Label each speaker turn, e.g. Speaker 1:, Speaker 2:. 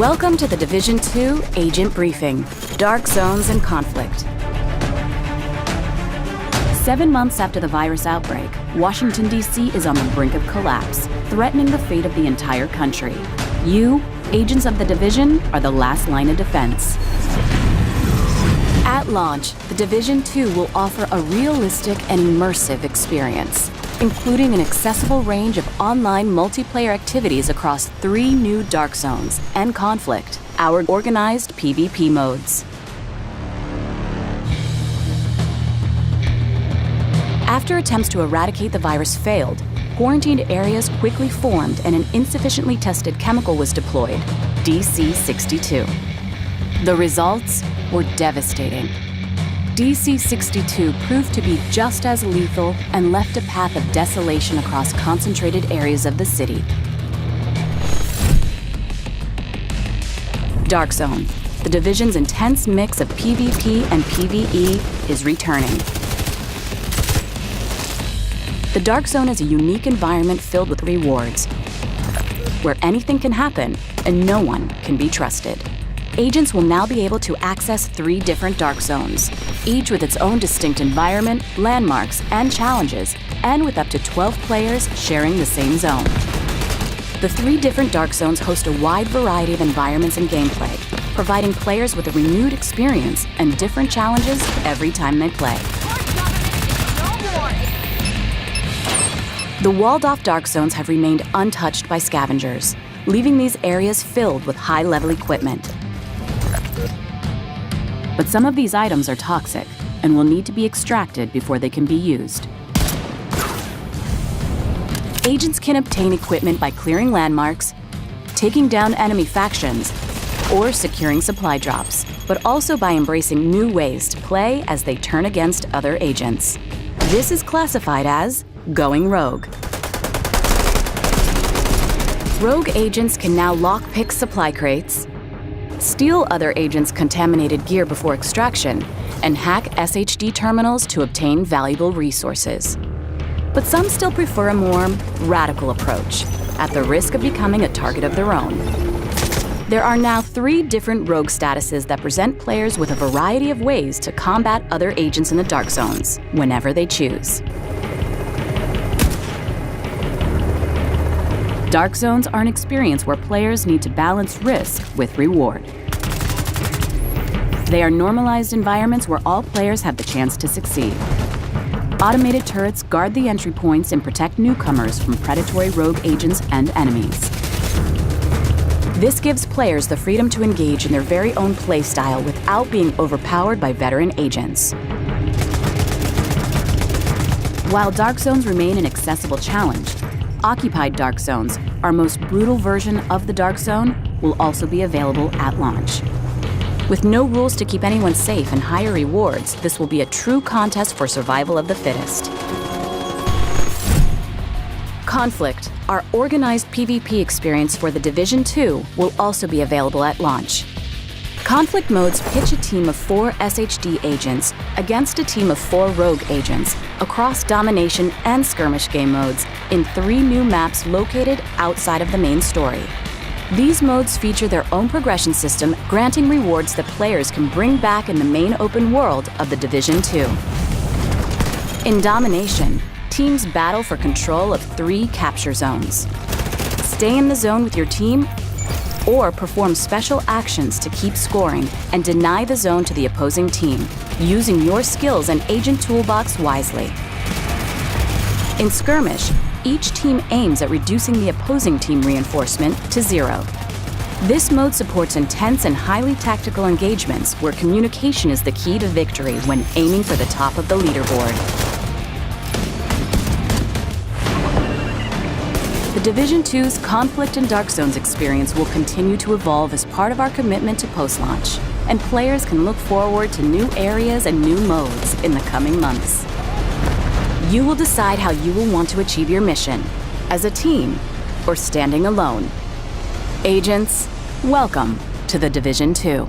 Speaker 1: Welcome to the Division 2 Agent Briefing, Dark Zones and Conflict. 7 months after the virus outbreak, Washington, D.C. is on the brink of collapse, threatening the fate of the entire country. You, agents of the Division, are the last line of defense. At launch, the Division 2 will offer a realistic and immersive experience, including an accessible range of online multiplayer activities across 3 new Dark Zones and Conflict, our organized PvP modes. After attempts to eradicate the virus failed, quarantined areas quickly formed and an insufficiently tested chemical was deployed, DC-62. The results were devastating. DC-62 proved to be just as lethal and left a path of desolation across concentrated areas of the city. Dark Zone, the Division's intense mix of PvP and PvE, is returning. The Dark Zone is a unique environment filled with rewards, where anything can happen and no one can be trusted. Agents will now be able to access 3 different Dark Zones, each with its own distinct environment, landmarks, and challenges, and with up to 12 players sharing the same zone. The 3 different Dark Zones host a wide variety of environments and gameplay, providing players with a renewed experience and different challenges every time they play. The walled-off Dark Zones have remained untouched by scavengers, leaving these areas filled with high-level equipment. But some of these items are toxic and will need to be extracted before they can be used. Agents can obtain equipment by clearing landmarks, taking down enemy factions, or securing supply drops, but also by embracing new ways to play as they turn against other agents. This is classified as going rogue. Rogue agents can now lockpick supply crates, steal other agents' contaminated gear before extraction, and hack SHD terminals to obtain valuable resources. But some still prefer a more radical approach, at the risk of becoming a target of their own. There are now 3 different rogue statuses that present players with a variety of ways to combat other agents in the Dark Zones, whenever they choose. Dark Zones are an experience where players need to balance risk with reward. They are normalized environments where all players have the chance to succeed. Automated turrets guard the entry points and protect newcomers from predatory rogue agents and enemies. This gives players the freedom to engage in their very own playstyle without being overpowered by veteran agents. While Dark Zones remain an accessible challenge, Occupied Dark Zones, our most brutal version of the Dark Zone, will also be available at launch. With no rules to keep anyone safe and higher rewards, this will be a true contest for survival of the fittest. Conflict, our organized PvP experience for the Division 2, will also be available at launch. Conflict modes pitch a team of 4 SHD agents against a team of 4 rogue agents across domination and skirmish game modes in 3 new maps located outside of the main story. These modes feature their own progression system, granting rewards that players can bring back in the main open world of the Division 2. In domination, teams battle for control of 3 capture zones. Stay in the zone with your team, or perform special actions to keep scoring and deny the zone to the opposing team, using your skills and agent toolbox wisely. In skirmish, each team aims at reducing the opposing team reinforcement to 0. This mode supports intense and highly tactical engagements where communication is the key to victory when aiming for the top of the leaderboard. The Division 2's Conflict and Dark Zones experience will continue to evolve as part of our commitment to post-launch, and players can look forward to new areas and new modes in the coming months. You will decide how you will want to achieve your mission, as a team or standing alone. Agents, welcome to the Division 2.